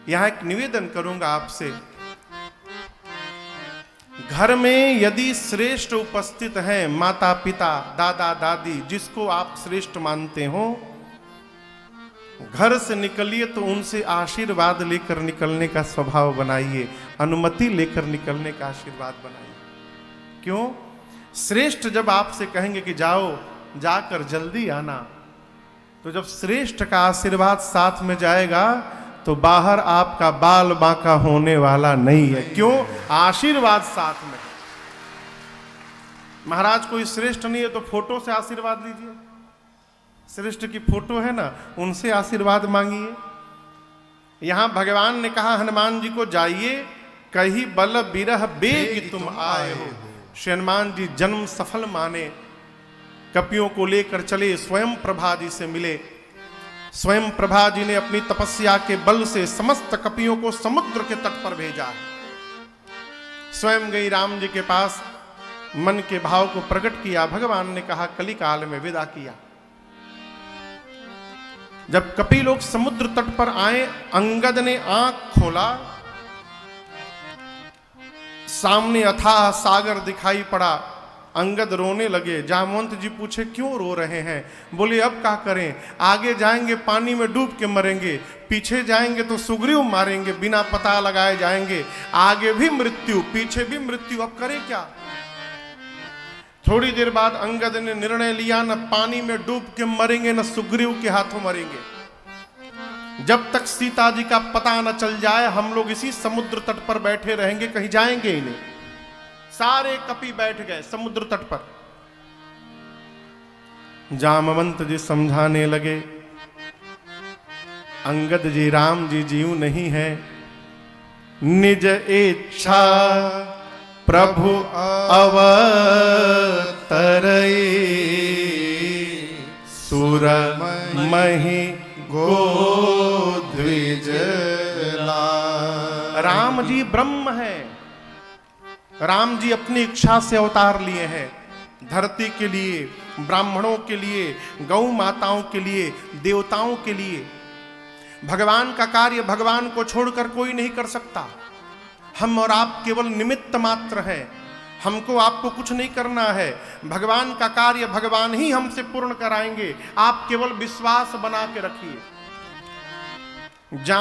यहां एक निवेदन करूंगा आपसे, घर में यदि श्रेष्ठ उपस्थित हैं, माता पिता दादा दादी, जिसको आप श्रेष्ठ मानते हो, घर से निकलिए तो उनसे आशीर्वाद लेकर निकलने का स्वभाव बनाइए, अनुमति लेकर निकलने का आशीर्वाद बनाइए। क्यों? श्रेष्ठ जब आपसे कहेंगे कि जाओ, जाकर जल्दी आना, तो जब श्रेष्ठ का आशीर्वाद साथ में जाएगा तो बाहर आपका बाल बांका होने वाला नहीं है। क्यों? आशीर्वाद साथ में। महाराज कोई श्रेष्ठ नहीं है तो फोटो से आशीर्वाद लीजिए, श्रेष्ठ की फोटो है ना, उनसे आशीर्वाद मांगिए। यहां भगवान ने कहा हनुमान जी को जाइए, कही बल बिरह बेग तुम आए हो। श्री हनुमान जी जन्म सफल माने, कपियों को लेकर चले, स्वयं प्रभा जी से मिले। स्वयं प्रभा जी ने अपनी तपस्या के बल से समस्त कपियों को समुद्र के तट पर भेजा। स्वयं गई राम जी के पास, मन के भाव को प्रकट किया। भगवान ने कहा कली काल में विदा किया। जब कपि लोग समुद्र तट पर आए, अंगद ने आंख खोला, सामने अथाह सागर दिखाई पड़ा। अंगद रोने लगे। जामवंत जी पूछे क्यों रो रहे हैं? बोले अब क्या करें, आगे जाएंगे पानी में डूब के मरेंगे, पीछे जाएंगे तो सुग्रीव मारेंगे, बिना पता लगाए जाएंगे, आगे भी मृत्यु पीछे भी मृत्यु, अब करें क्या? थोड़ी देर बाद अंगद ने निर्णय लिया, न पानी में डूब के मरेंगे न सुग्रीव के हाथों मरेंगे। जब तक सीता जी का पता न चल जाए हम लोग इसी समुद्र तट पर बैठे रहेंगे, कहीं जाएंगे ही नहीं। सारे कपि बैठ गए समुद्र तट पर। जामवंत जी समझाने लगे, अंगद जी राम जी जीव नहीं है, निज इच्छा प्रभु अवतरई, सुर मही गोद्विज लाए। राम जी ब्रह्म है, राम जी अपनी इच्छा से अवतार लिए हैं, धरती के लिए, ब्राह्मणों के लिए, गौ माताओं के लिए, देवताओं के लिए। भगवान का कार्य भगवान को छोड़कर कोई नहीं कर सकता। हम और आप केवल निमित्त मात्र हैं, हमको आपको कुछ नहीं करना है। भगवान का कार्य भगवान ही हमसे पूर्ण कराएंगे, आप केवल विश्वास बना के रखिए।